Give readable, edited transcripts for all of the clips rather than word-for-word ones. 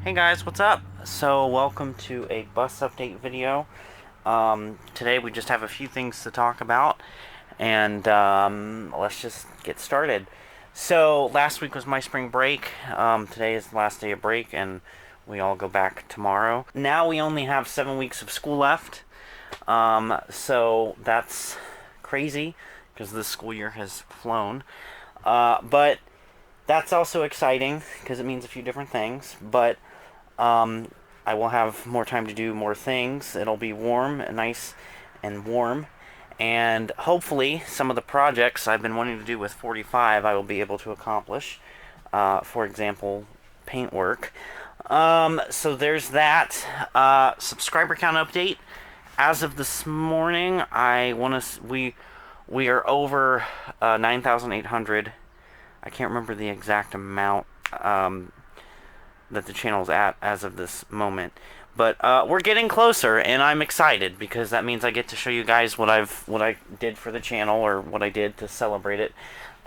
Hey guys, what's up? So welcome to a bus update video. Today we just have a few things to talk about, and let's just get started. So last week was my spring break. Today is the last day of break, and we all go back tomorrow. Now we only have 7 weeks of school left. So that's crazy because this school year has flown. But that's also exciting because it means a few different things. But I will have more time to do more things. It'll be warm, nice and warm. And hopefully some of the projects I've been wanting to do with 45 I will be able to accomplish. For example, paint work. So there's that. Subscriber count update. As of this morning, we are over 9,800. I can't remember the exact amount that the channel's at as of this moment, but we're getting closer, and I'm excited because that means I get to show you guys what I did for the channel, or what I did to celebrate it.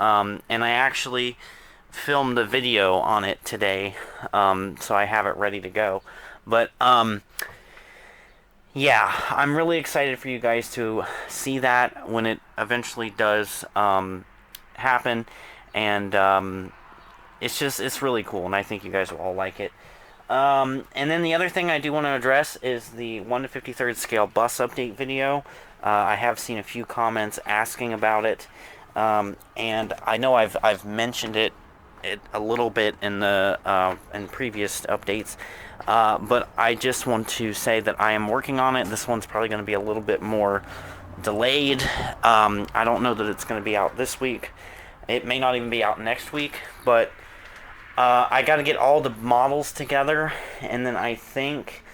And I actually filmed a video on it today, so I have it ready to go. But yeah, I'm really excited for you guys to see that when it eventually does happen, and it's really cool, and I think you guys will all like it. And then the other thing I do want to address is the 1 to 53rd scale bus update video. I have seen a few comments asking about it, and I know I've mentioned it a little bit in the in previous updates, but I just want to say that I am working on it. This one's probably going to be a little bit more delayed. I don't know that it's going to be out this week. It may not even be out next week, but I got to get all the models together, and then I think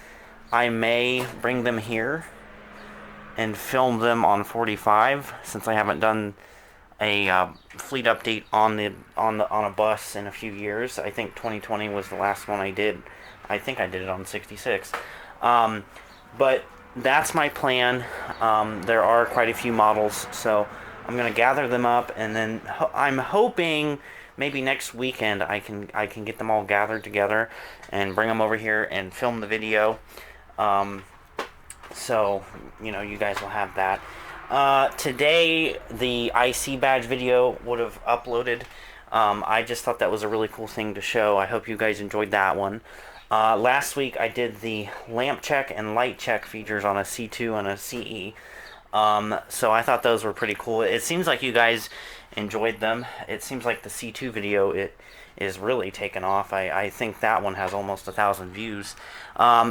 I may bring them here and film them on 45, since I haven't done a fleet update on a bus in a few years. I think 2020 was the last one I did. I think I did it on 66. But that's my plan. There are quite a few models, so I'm gonna gather them up, and then I'm hoping maybe next weekend I can get them all gathered together and bring them over here and film the video. So you guys will have that. Today the IC badge video would have uploaded. I just thought that was a really cool thing to show. I hope you guys enjoyed that one. Last week I did the lamp check and light check features on a C2 and a CE. So I thought those were pretty cool. It seems like you guys enjoyed them. It seems like the C2 video is really taken off. I think that one has almost 1,000 views.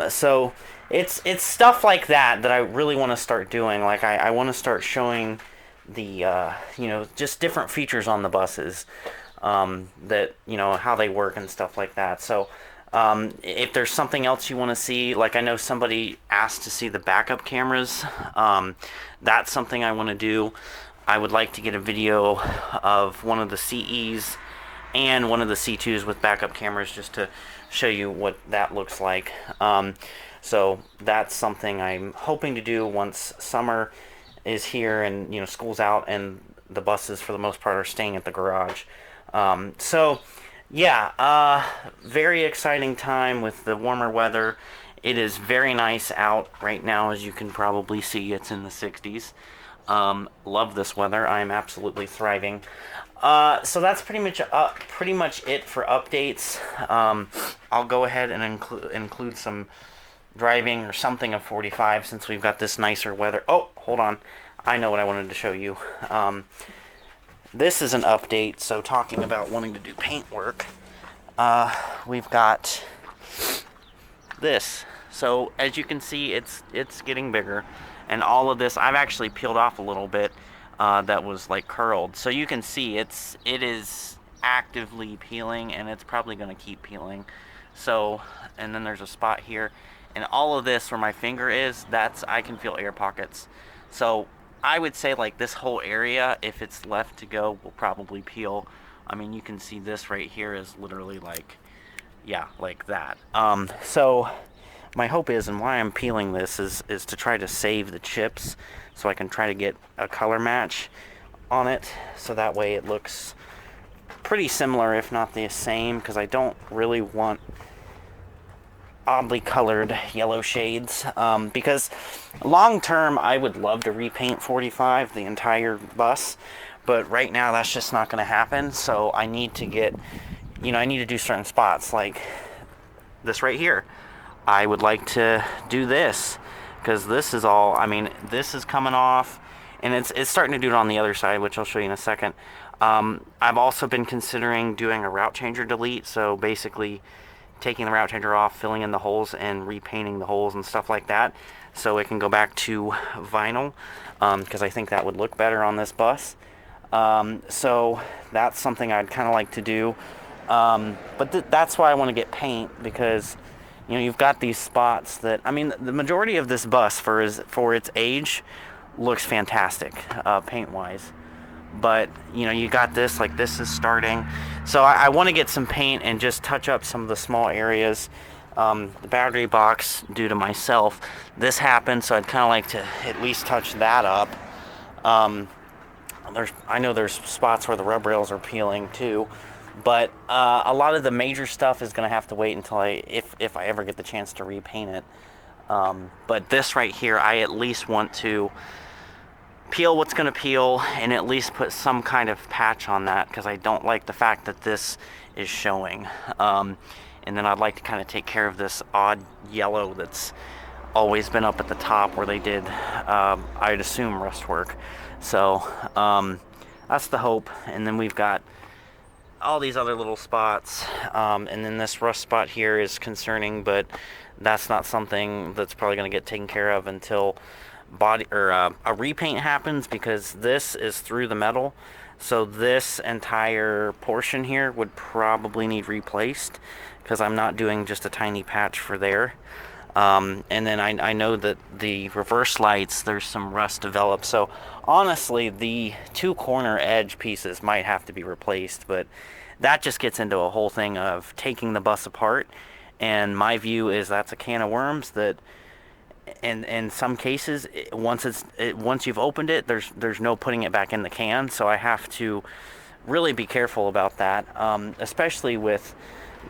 So it's stuff like that I really want to start doing. Like I want to start showing the just different features on the buses, that how they work and stuff like that. So if there's something else you want to see, like I know somebody asked to see the backup cameras, that's something I want to do. I would like to get a video of one of the CEs and one of the C2s with backup cameras, just to show you what that looks like. So that's something I'm hoping to do once summer is here and school's out and the buses for the most part are staying at the garage. So yeah, very exciting time with the warmer weather. It is very nice out right now, as you can probably see. It's in the 60s. Love this weather. I'm absolutely thriving. So that's pretty much it for updates. I'll go ahead and include some driving or something of 45, since we've got this nicer weather. Oh, hold on. I know what I wanted to show you. This is an update. So talking about wanting to do paint work, we've got this. So as you can see, it's getting bigger, and all of this I've actually peeled off a little bit that was like curled. So you can see it is actively peeling, and it's probably going to keep peeling. So, and then there's a spot here, and all of this where my finger is, I can feel air pockets. So I would say like this whole area, if it's left to go, will probably peel. I mean, you can see this right here is literally like, yeah, like that. So my hope is, and why I'm peeling this is to try to save the chips, so I can try to get a color match on it, so that way it looks pretty similar, if not the same, because I don't really want oddly colored yellow shades, because long term I would love to repaint 45, the entire bus, but right now that's just not going to happen. So I need to get, I need to do certain spots like this right here. I would like to do this because this is all, this is coming off, and it's starting to do it on the other side, which I'll show you in a second. I've also been considering doing a route changer delete, so basically taking the route changer off, filling in the holes, and repainting the holes and stuff like that, so it can go back to vinyl, because I think that would look better on this bus. So that's something I'd kind of like to do, but that's why I want to get paint, because you've got these spots that, the majority of this bus for its age looks fantastic, paint wise. But you got this, like this is starting, so I want to get some paint and just touch up some of the small areas. The battery box, due to myself, this happened, so I'd kind of like to at least touch that up. I know there's spots where the rub rails are peeling too, but a lot of the major stuff is going to have to wait until if I ever get the chance to repaint it. But this right here, I at least want to peel what's going to peel and at least put some kind of patch on that, because I don't like the fact that this is showing. And then I'd like to kind of take care of this odd yellow that's always been up at the top where they did, I'd assume, rust work. So that's the hope. And then we've got all these other little spots, and then this rust spot here is concerning, but that's not something that's probably going to get taken care of until a repaint happens, because this is through the metal, so this entire portion here would probably need replaced, because I'm not doing just a tiny patch for there. And then I know that the reverse lights, there's some rust developed, so honestly the two corner edge pieces might have to be replaced, but that just gets into a whole thing of taking the bus apart, and my view is that's a can of worms that in some cases, once you've opened it, there's no putting it back in the can. So I have to really be careful about that, especially with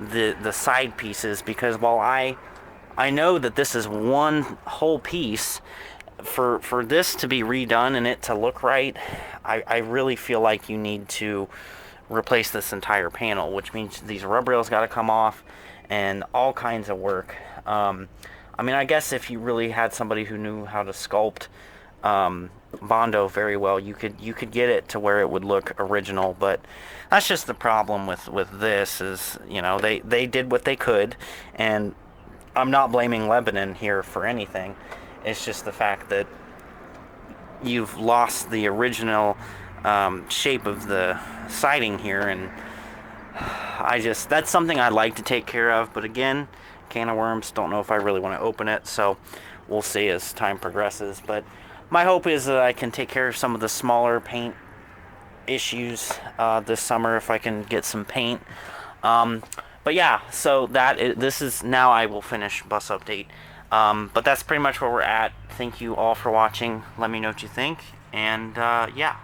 the side pieces, because while I know that this is one whole piece, for this to be redone and it to look right, I really feel like you need to replace this entire panel, which means these rub rails got to come off and all kinds of work. I guess if you really had somebody who knew how to sculpt Bondo very well, you could get it to where it would look original. But that's just the problem with this is, they did what they could, and I'm not blaming Lebanon here for anything. It's just the fact that you've lost the original shape of the siding here, and that's something I'd like to take care of. But again, can of worms, don't know if I really want to open it, so we'll see as time progresses. But my hope is that I can take care of some of the smaller paint issues this summer if I can get some paint. But yeah, so this is now I will finish bus update. But that's pretty much where we're at. Thank you all for watching. Let me know what you think, and yeah.